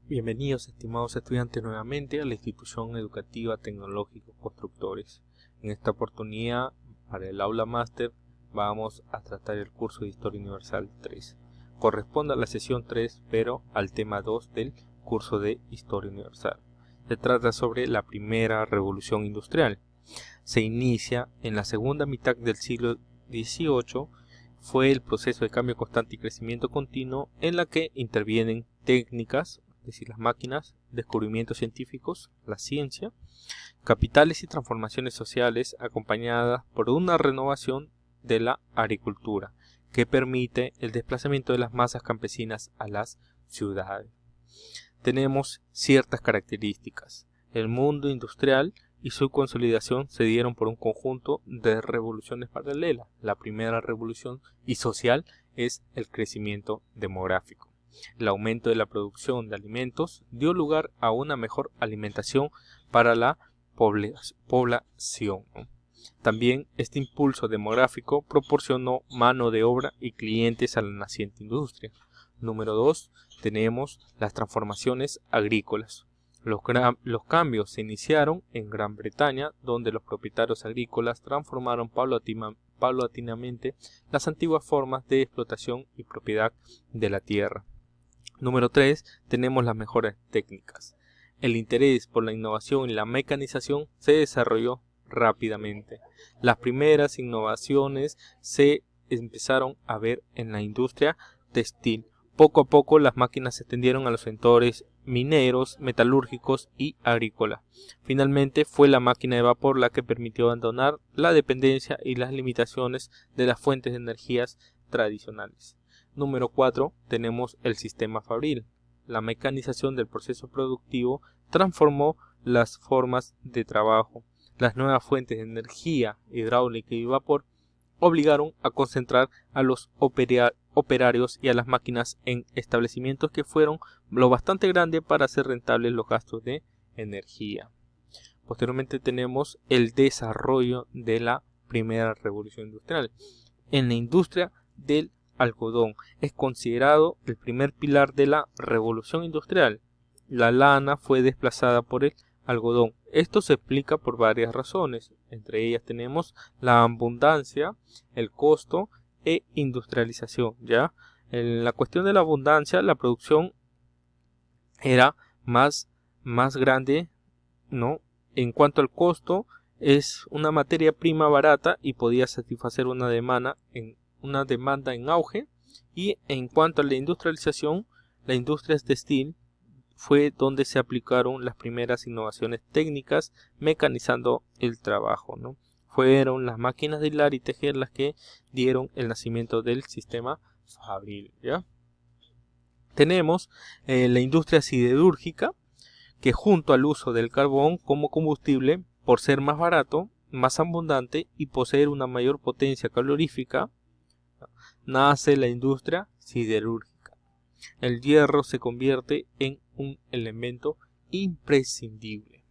Bienvenidos, estimados estudiantes, nuevamente a la institución educativa Tecnológico Constructores. En esta oportunidad, para el aula máster, vamos a tratar el curso de Historia Universal 3. Corresponde a la sesión 3, pero al tema 2 del curso de Historia Universal. Se trata sobre la primera revolución industrial. Se inicia en la segunda mitad del siglo XVIII. Fue el proceso de cambio constante y crecimiento continuo en la que intervienen técnicas, es decir, las máquinas, descubrimientos científicos, la ciencia, capitales y transformaciones sociales acompañadas por una renovación de la agricultura que permite el desplazamiento de las masas campesinas a las ciudades. Tenemos ciertas características. El mundo industrial y su consolidación se dieron por un conjunto de revoluciones paralelas. La primera revolución y social es el crecimiento demográfico. El aumento de la producción de alimentos dio lugar a una mejor alimentación para la población. También este impulso demográfico proporcionó mano de obra y clientes a la naciente industria. Número 2, tenemos las transformaciones agrícolas. Los cambios se iniciaron en Gran Bretaña, donde los propietarios agrícolas transformaron paulatinamente las antiguas formas de explotación y propiedad de la tierra. Número 3, tenemos las mejoras técnicas. El interés por la innovación y la mecanización se desarrolló rápidamente. Las primeras innovaciones se empezaron a ver en la industria textil. Poco a poco las máquinas se extendieron a los sectores mineros, metalúrgicos y agrícolas. Finalmente fue la máquina de vapor la que permitió abandonar la dependencia y las limitaciones de las fuentes de energías tradicionales. Número 4, tenemos el sistema fabril. La mecanización del proceso productivo transformó las formas de trabajo. Las nuevas fuentes de energía hidráulica y vapor obligaron a concentrar a los operarios y a las máquinas en establecimientos que fueron lo bastante grandes para hacer rentables los gastos de energía. Posteriormente tenemos el desarrollo de la primera revolución industrial. En la industria del algodón es considerado el primer pilar de la revolución industrial. La lana fue desplazada por el algodón. Esto se explica por varias razones. Entre ellas tenemos la abundancia, el costo e industrialización. ¿Ya? En la cuestión de la abundancia, la producción era más grande, ¿no? En cuanto al costo, es una materia prima barata y podía satisfacer una demanda en auge. Y en cuanto a la industrialización, la industria textil fue donde se aplicaron las primeras innovaciones técnicas mecanizando el trabajo, ¿no? Fueron las máquinas de hilar y tejer las que dieron el nacimiento del sistema fabril, ¿ya? Tenemos la industria siderúrgica, que junto al uso del carbón como combustible, por ser más barato, más abundante y poseer una mayor potencia calorífica, nace la industria siderúrgica. El hierro se convierte en un elemento imprescindible.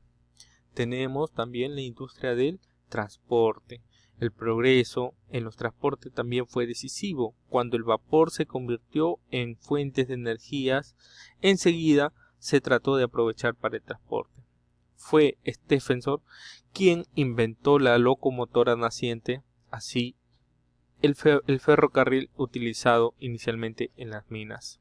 Tenemos también la industria del transporte. El progreso en los transportes también fue decisivo. Cuando el vapor se convirtió en fuentes de energías, enseguida se trató de aprovechar para el transporte. Fue Stephenson quien inventó la locomotora naciente, así el ferrocarril utilizado inicialmente en las minas.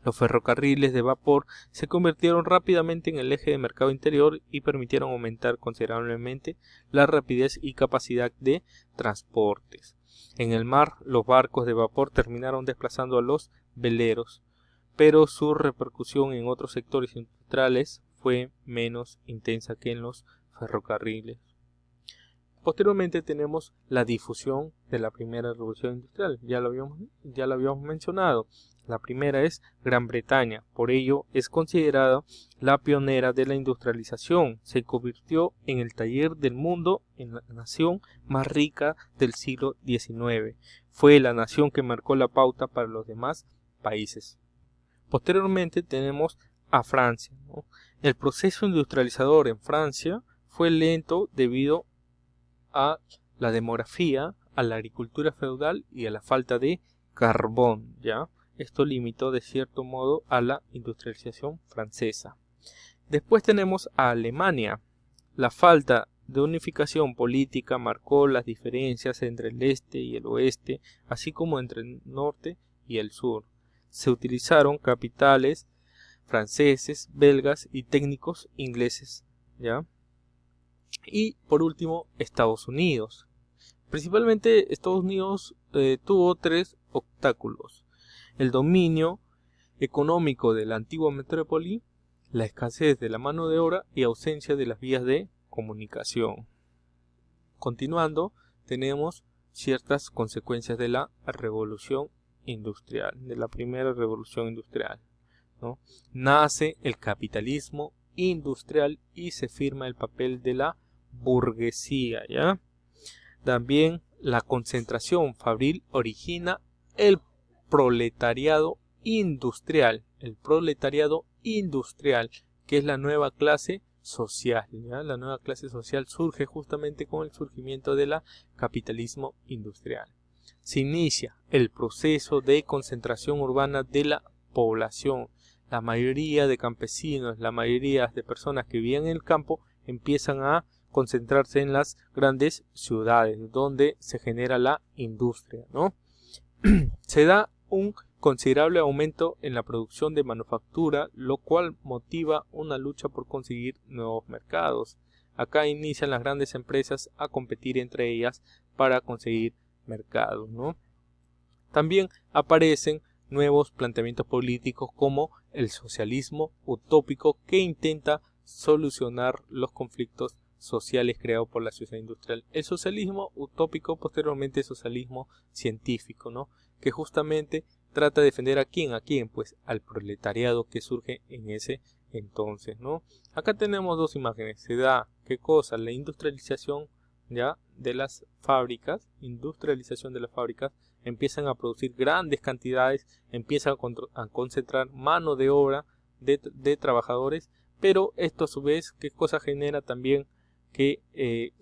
Los ferrocarriles de vapor se convirtieron rápidamente en el eje de mercado interior y permitieron aumentar considerablemente la rapidez y capacidad de transportes. En el mar, los barcos de vapor terminaron desplazando a los veleros, pero su repercusión en otros sectores industriales fue menos intensa que en los ferrocarriles. Posteriormente tenemos la difusión de la primera revolución industrial. Ya lo habíamos mencionado. La primera es Gran Bretaña, por ello es considerada la pionera de la industrialización. Se convirtió en el taller del mundo, en la nación más rica del siglo XIX. Fue la nación que marcó la pauta para los demás países. Posteriormente tenemos a Francia, ¿no? El proceso industrializador en Francia fue lento debido a la demografía, a la agricultura feudal y a la falta de carbón, ¿ya? Esto limitó de cierto modo a la industrialización francesa. Después tenemos a Alemania. La falta de unificación política marcó las diferencias entre el este y el oeste, así como entre el norte y el sur. Se utilizaron capitales franceses, belgas y técnicos ingleses, ¿ya? Y por último, Estados Unidos. Principalmente Estados Unidos tuvo tres obstáculos: el dominio económico de la antigua metrópoli, la escasez de la mano de obra y ausencia de las vías de comunicación. Continuando, tenemos ciertas consecuencias de la revolución industrial, de la primera revolución industrial, ¿no? Nace el capitalismo industrial y se firma el papel de la burguesía, ¿ya? También la concentración fabril origina el proletariado industrial, que es la nueva clase social, ¿ya? La nueva clase social surge justamente con el surgimiento del capitalismo industrial. Se inicia el proceso de concentración urbana de la población. La mayoría de campesinos, la mayoría de personas que vivían en el campo empiezan a concentrarse en las grandes ciudades donde se genera la industria, ¿no? Se da un considerable aumento en la producción de manufactura, lo cual motiva una lucha por conseguir nuevos mercados. Acá inician las grandes empresas a competir entre ellas para conseguir mercados, ¿no? También aparecen nuevos planteamientos políticos como el socialismo utópico, que intenta solucionar los conflictos sociales creados por la sociedad industrial. El socialismo utópico, posteriormente el socialismo científico, ¿no? Que justamente trata de defender a quién, pues al proletariado que surge en ese entonces, ¿no? Acá tenemos dos imágenes. Se da, ¿qué cosa? La industrialización, ya, de las fábricas, empiezan a producir grandes cantidades, empiezan a concentrar mano de obra de trabajadores, pero esto a su vez, ¿qué cosa genera también? Que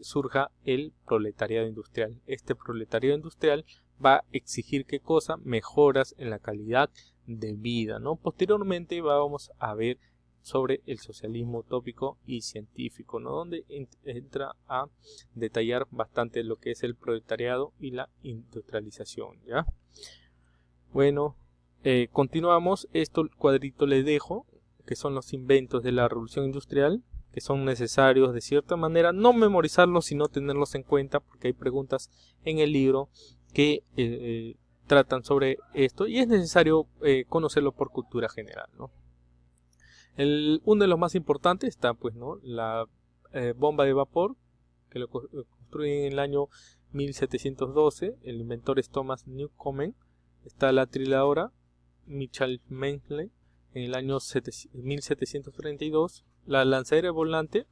surja el proletariado industrial. Este proletariado industrial va a exigir ¿qué cosa? Mejoras en la calidad de vida, ¿no? Posteriormente vamos a ver sobre el socialismo utópico y científico, ¿no? Donde entra a detallar bastante lo que es el proletariado y la industrialización, ¿ya? Bueno, continuamos. Esto cuadrito les dejo, que son los inventos de la revolución industrial, que son necesarios de cierta manera no memorizarlos, sino tenerlos en cuenta, porque hay preguntas en el libro que tratan sobre esto y es necesario conocerlo por cultura general, ¿no? Uno de los más importantes está, pues, ¿no?, la bomba de vapor, que lo construyen en el año 1712. El inventor es Thomas Newcomen. Está la triladora Michel Mendel en el año 1732. La lanzadera volante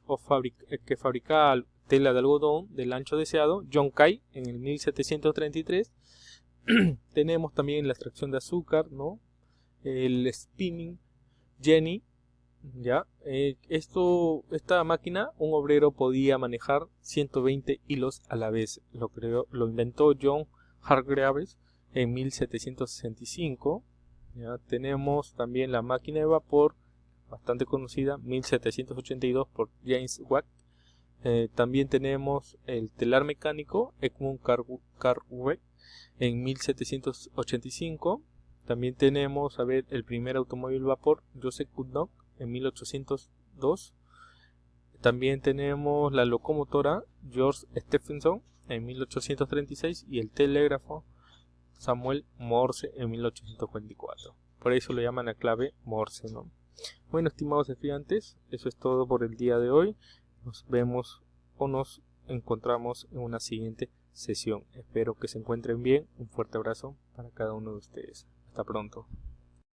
que fabricaba tela de algodón del ancho deseado, John Kay, en el 1733. Tenemos también la extracción de azúcar, ¿no? El spinning jenny, ¿ya? Esta máquina, un obrero podía manejar 120 hilos a la vez. Lo inventó John Hargreaves en 1765. ¿Ya? Tenemos también la máquina de vapor, bastante conocida, 1782 por James Watt. También tenemos el telar mecánico, Edmund Cartwright, en 1785. También tenemos, el primer automóvil vapor, Joseph Goodnough, en 1802. También tenemos la locomotora, George Stephenson, en 1836, y el telégrafo, Samuel Morse, en 1844. Por eso lo llaman la clave Morse, ¿no? Bueno, estimados estudiantes, eso es todo por el día de hoy. Nos vemos o nos encontramos en una siguiente sesión. Espero que se encuentren bien. Un fuerte abrazo para cada uno de ustedes. Hasta pronto.